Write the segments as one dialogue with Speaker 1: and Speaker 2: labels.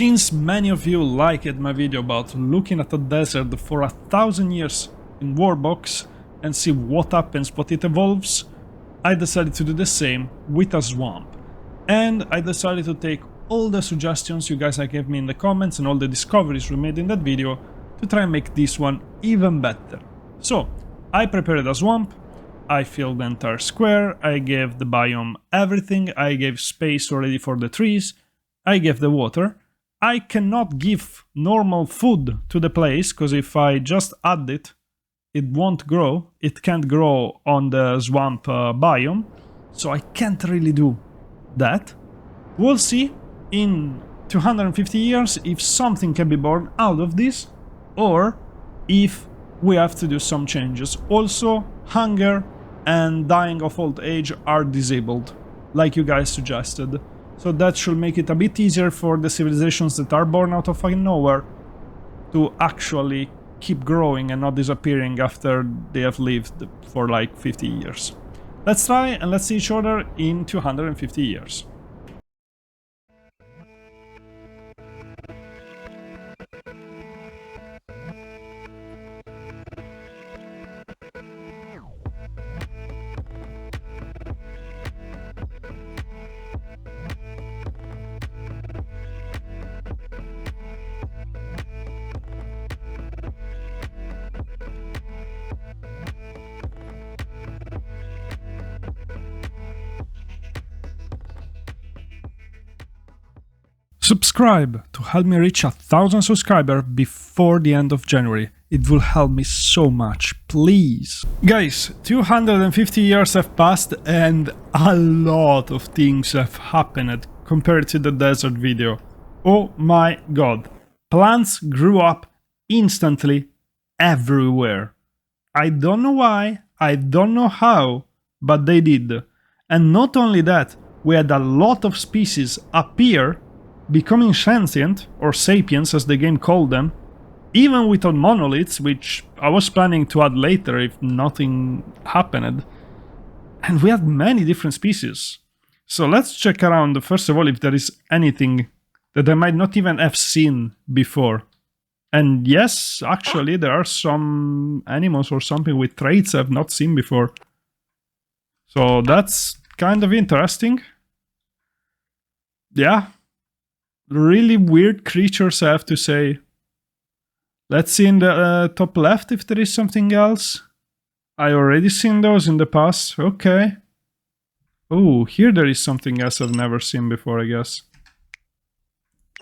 Speaker 1: Since many of you liked my video about looking at a desert for 1,000 years in worldbox and see what happens, what it evolves, I decided to do the same with a swamp. And I decided to take all the suggestions you guys gave me in the comments and all the discoveries we made in that video to try and make this one even better. So, I prepared a swamp, I filled the entire square, I gave the biome everything, I gave space already for the trees, I gave the water. I cannot give normal food to the place, because if I just add it, it won't grow. It can't grow on the swamp biome, so I can't really do that. We'll see in 250 years if something can be born out of this, or if we have to do some changes. Also, hunger and dying of old age are disabled, like you guys suggested. So that should make it a bit easier for the civilizations that are born out of fucking nowhere to actually keep growing and not disappearing after they have lived for like 50 years. Let's try and let's see each other in 250 years. Subscribe to help me reach 1,000 subscribers before the end of January. It will help me so much, please. Guys, 250 years have passed and a lot of things have happened compared to the desert video. Oh my god. Plants grew up instantly everywhere. I don't know why, I don't know how, but they did. And not only that, we had a lot of species appear, becoming sentient, or sapiens as the game called them, even without monoliths, which I was planning to add later if nothing happened. And we had many different species. So let's check around first of all if there is anything that I might not even have seen before. And yes, actually there are some animals or something with traits I've not seen before. So that's kind of interesting. Yeah. Really weird creatures, I have to say. Let's see in the top left if there is something else. I already seen those in the past. Okay. Oh, here there is something else I've never seen before, I guess.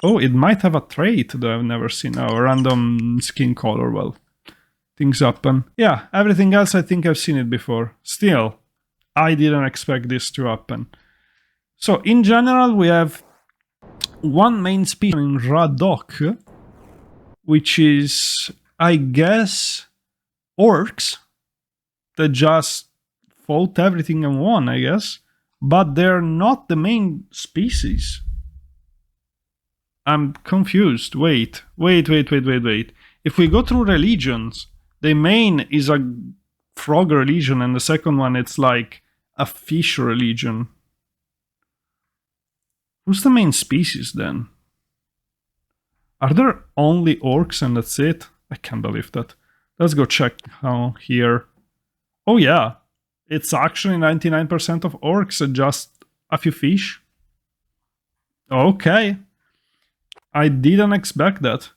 Speaker 1: Oh, it might have a trait that I've never seen. Oh, a random skin color. Well, things happen. Yeah, everything else I think I've seen it before. Still, I didn't expect this to happen. So, in general, we have one main species in Radok, which is, I guess, orcs that just fought everything and won, I guess. But they're not the main species. I'm confused. Wait. If we go through religions, the main is a frog religion and the second one it's like a fish religion. Who's the main species then? Are there only orcs and that's it? I can't believe that. Let's go check how here. Oh yeah, it's actually 99% of orcs and just a few fish. Okay. I didn't expect that.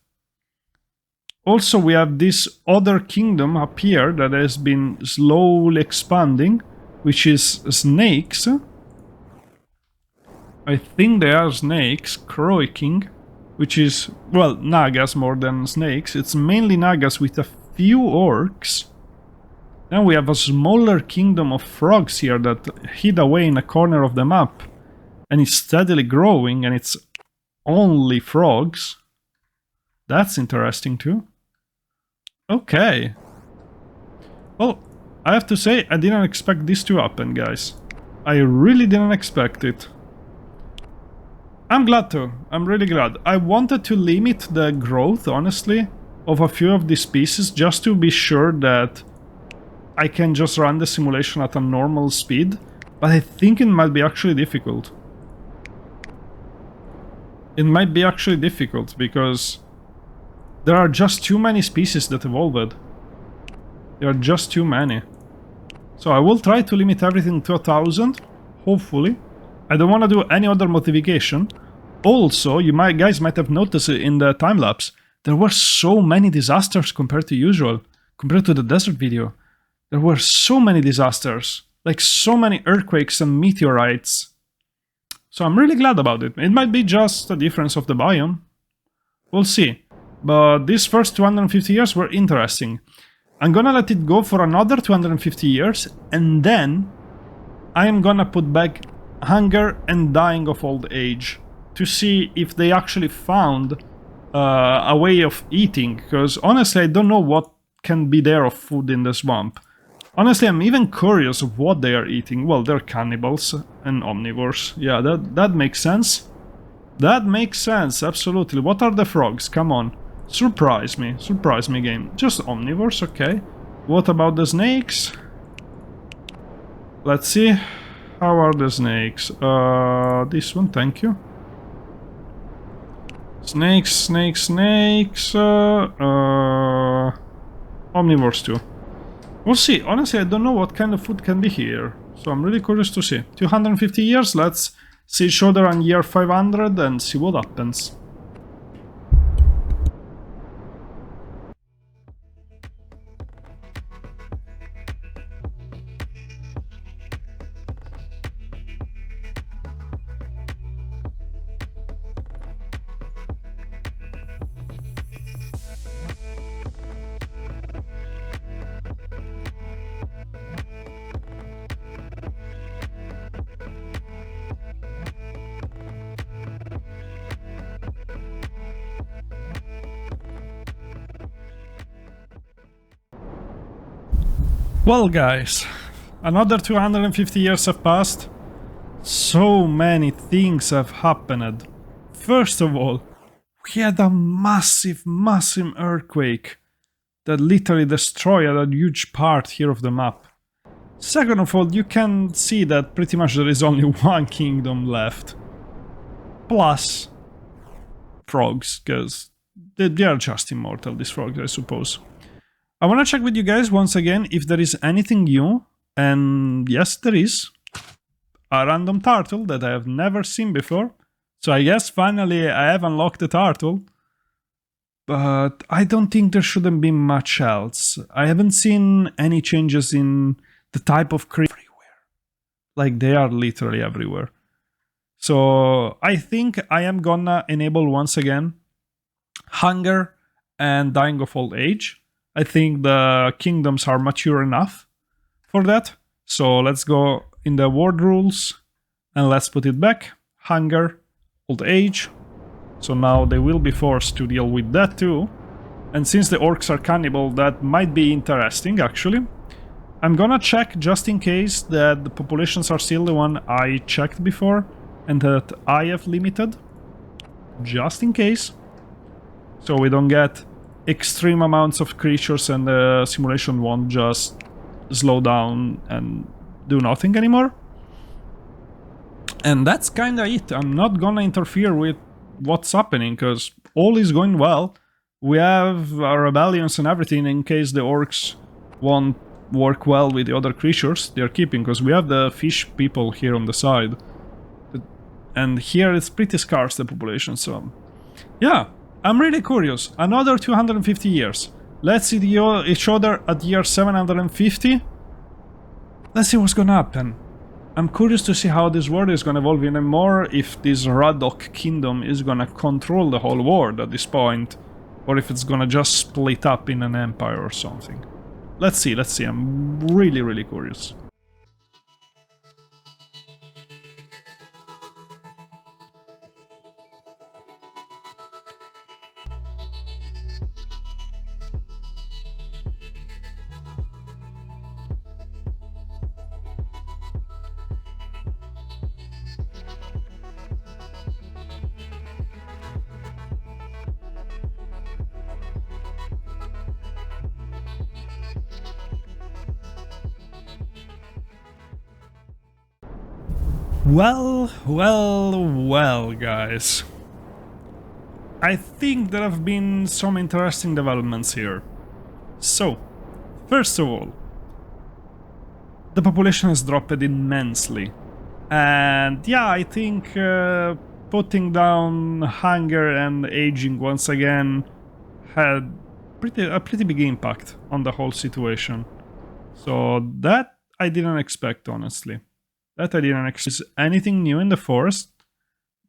Speaker 1: Also, we have this other kingdom up here that has been slowly expanding, which is snakes. I think they are snakes, croaking, which is, well, nagas more than snakes. It's mainly nagas with a few orcs. Then we have a smaller kingdom of frogs here that hid away in a corner of the map. And it's steadily growing and it's only frogs. That's interesting too. Okay. Well, I have to say, I didn't expect this to happen, guys. I really didn't expect it. I'm glad to. I'm really glad. I wanted to limit the growth, honestly, of a few of these species just to be sure that I can just run the simulation at a normal speed, but I think it might be actually difficult. it might be actually difficult because there are just too many species that evolved. There are just too many. So I will try to limit everything to 1,000, hopefully. I don't want to do any other modification. Also, guys might have noticed in the time-lapse, there were so many disasters compared to usual, compared to the desert video. There were so many disasters, like so many earthquakes and meteorites. So I'm really glad about it. It might be just a difference of the biome. We'll see. But these first 250 years were interesting. I'm gonna let it go for another 250 years, and then I'm gonna put back hunger and dying of old age to see if they actually found a way of eating, because honestly I don't know what can be there of food in the swamp. Honestly, I'm even curious of what they are eating. Well, they're cannibals and omnivores. Yeah, that makes sense. That makes sense, absolutely. What are the frogs? Come on. Surprise me game. Just omnivores, okay. What about the snakes? Let's see. How are the snakes? This one, thank you. Snakes. Omnivores too. We'll see. Honestly, I don't know what kind of food can be here. So I'm really curious to see. 250 years, let's see each other on year 500 and see what happens. Well guys, another 250 years have passed. So many things have happened. First of all, we had a massive earthquake that literally destroyed a huge part here of the map. Second of all, you can see that pretty much there is only one kingdom left. Plus frogs, because they are just immortal, these frogs, I suppose. I want to check with you guys once again if there is anything new, and yes, there is. A random turtle that I have never seen before. So I guess finally I have unlocked the turtle. But I don't think there shouldn't be much else. I haven't seen any changes in the type of creature everywhere. Like they are literally everywhere. So I think I am gonna enable once again hunger and dying of old age. I think the kingdoms are mature enough for that. So let's go in the world rules and let's put it back. Hunger, old age. So now they will be forced to deal with that too. And since the orcs are cannibal, that might be interesting actually. I'm gonna check just in case that the populations are still the one I checked before and that I have limited. Just in case. So we don't get extreme amounts of creatures and the simulation won't just slow down and do nothing anymore. And that's kinda it. I'm not gonna interfere with what's happening because all is going well. We have our rebellions and everything in case the orcs won't work well with the other creatures they're keeping, because we have the fish people here on the side. And here it's pretty scarce, the population, so yeah. I'm really curious. Another 250 years. Let's see each other at year 750. Let's see what's gonna happen. I'm curious to see how this world is gonna evolve even more, if this Radok kingdom is gonna control the whole world at this point, or if it's gonna just split up in an empire or something. Let's see, I'm really curious. Well, guys. I think there have been some interesting developments here. So, first of all, the population has dropped immensely. And yeah, I think putting down hunger and aging once again had a pretty big impact on the whole situation. So that I didn't expect, honestly. That I didn't expect anything new in the forest,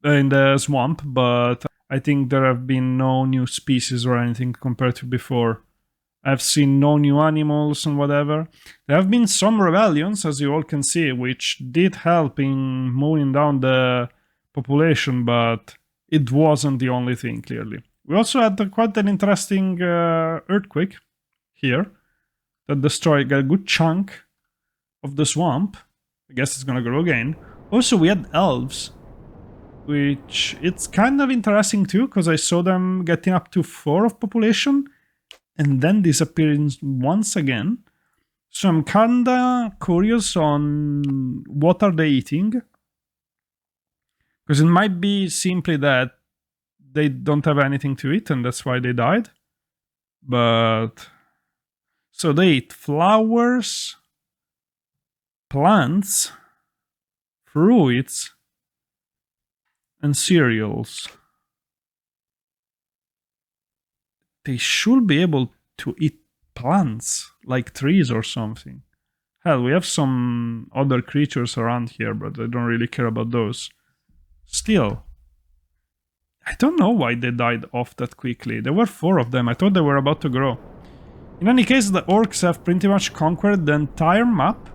Speaker 1: in the swamp, but I think there have been no new species or anything compared to before. I've seen no new animals and whatever. There have been some rebellions, as you all can see, which did help in moving down the population, but it wasn't the only thing, clearly. We also had quite an interesting earthquake here that destroyed a good chunk of the swamp. I guess it's gonna grow again. Also, we had elves, which it's kind of interesting too, because I saw them getting up to 4 of population and then disappearing once again. So I'm kinda curious on what are they eating, because it might be simply that they don't have anything to eat and that's why they died. But so they eat flowers, plants, fruits, and cereals. They should be able to eat plants, like trees or something. Hell, we have some other creatures around here, but I don't really care about those. Still, I don't know why they died off that quickly. There were 4 of them. I thought they were about to grow. In any case, the orcs have pretty much conquered the entire map.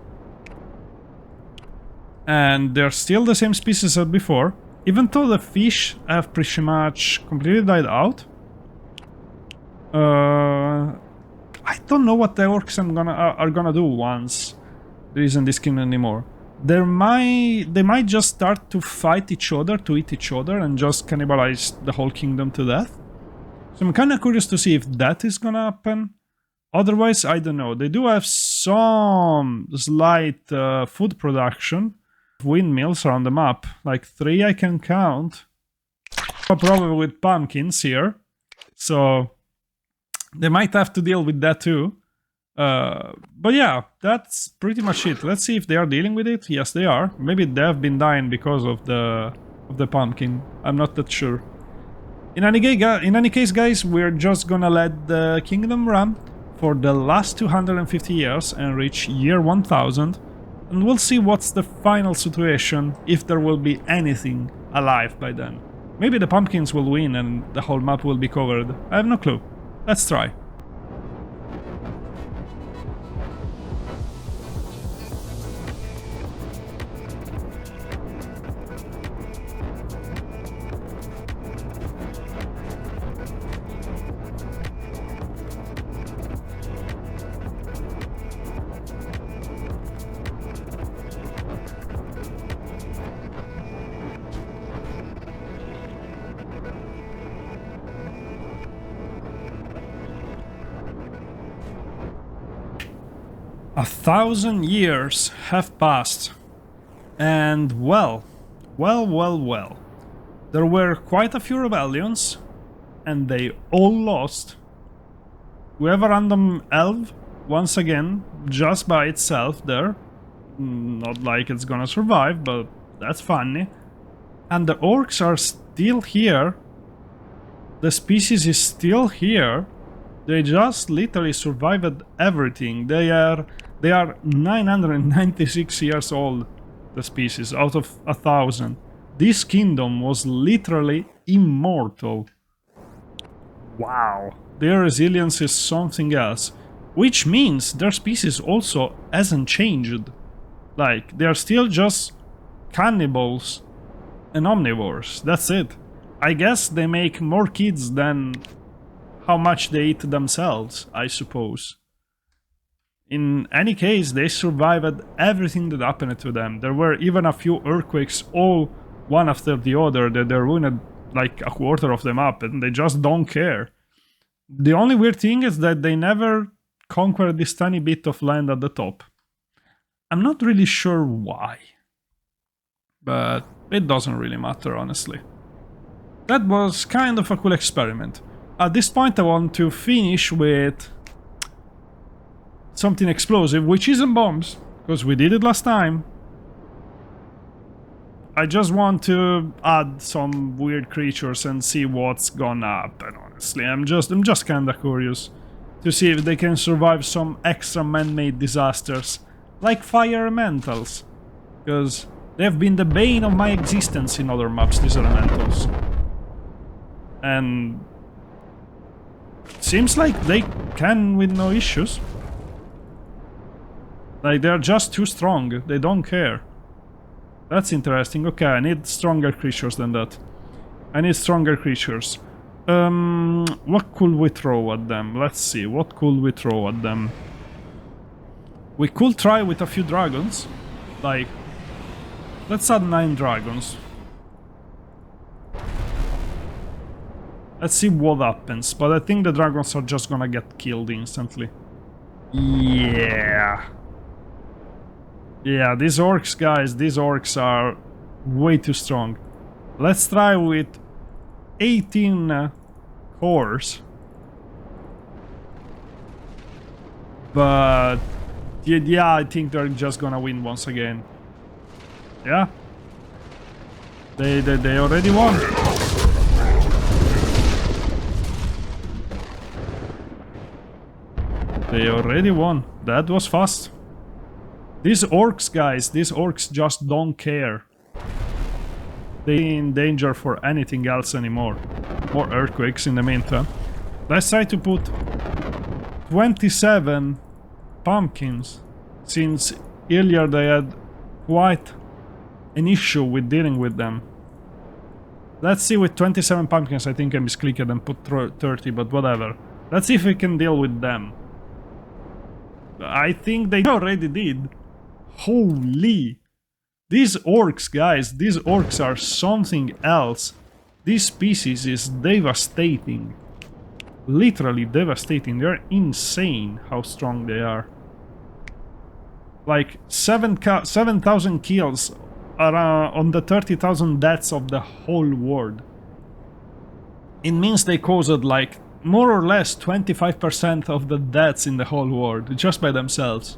Speaker 1: And they're still the same species as before. Even though the fish have pretty much completely died out. I don't know what the orcs are gonna do once there isn't this kingdom anymore. They might just start to fight each other, to eat each other, and just cannibalize the whole kingdom to death. So I'm kind of curious to see if that is gonna happen. Otherwise, I don't know. They do have some slight food production. Windmills around the map, like 3 I can count. No problem with pumpkins here, so they might have to deal with that too. But yeah, that's pretty much it. Let's see if they are dealing with it. Yes, they are. Maybe they have been dying because of the pumpkin. I'm not that sure. In any case, guys, we're just gonna let the kingdom run for the last 250 years and reach year 1000. And we'll see what's the final situation, if there will be anything alive by then. Maybe the pumpkins will win and the whole map will be covered. I have no clue. Let's try. A 1000 years have passed, and well, there were quite a few rebellions, and they all lost. We have a random elf, once again, just by itself there. Not like it's gonna survive, but that's funny. And the orcs are still here. The species is still here. They just literally survived everything. They are 996 years old, the species, out of 1000. This kingdom was literally immortal. Wow. Their resilience is something else. Which means their species also hasn't changed. Like, they are still just cannibals and omnivores. That's it. I guess they make more kids than how much they eat themselves, I suppose. In any case, they survived everything that happened to them. There were even a few earthquakes, all one after the other, that they ruined like a quarter of the map, and they just don't care. The only weird thing is that they never conquered this tiny bit of land at the top. I'm not really sure why, but it doesn't really matter, honestly. that was kind of a cool experiment. At this point I want to finish with something explosive, which isn't bombs, because we did it last time. I just want to add some weird creatures and see what's gonna happen, honestly. I'm just kinda curious to see if they can survive some extra man-made disasters, like fire elementals, because they've been the bane of my existence in other maps, these elementals. And seems like they can with no issues. Like, they're just too strong, they don't care. That's interesting. Okay, I need stronger creatures than that. I need stronger creatures. What could we throw at them? Let's see, what could we throw at them? We could try with a few dragons. Like, let's add 9 dragons. Let's see what happens, but I think the dragons are just gonna get killed instantly. Yeah. Yeah, these orcs, guys, these orcs are way too strong. Let's try with 18 cores. But yeah, I think they're just gonna win once again. Yeah. They already won. They already won. That was fast. These orcs, guys, these orcs just don't care. They're in danger for anything else anymore. More earthquakes in the meantime. Let's try to put 27 pumpkins, since earlier they had quite an issue with dealing with them. Let's see, with 27 pumpkins I think I misclicked and put 30, but whatever. Let's see if we can deal with them. I think they already did. Holy! These orcs, guys, these orcs are something else. This species is devastating. Literally devastating. They're insane how strong they are. Like 7,000 kills on the 30,000 deaths of the whole world. It means they caused like more or less 25% of the deaths in the whole world just by themselves.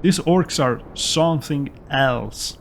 Speaker 1: These orcs are something else.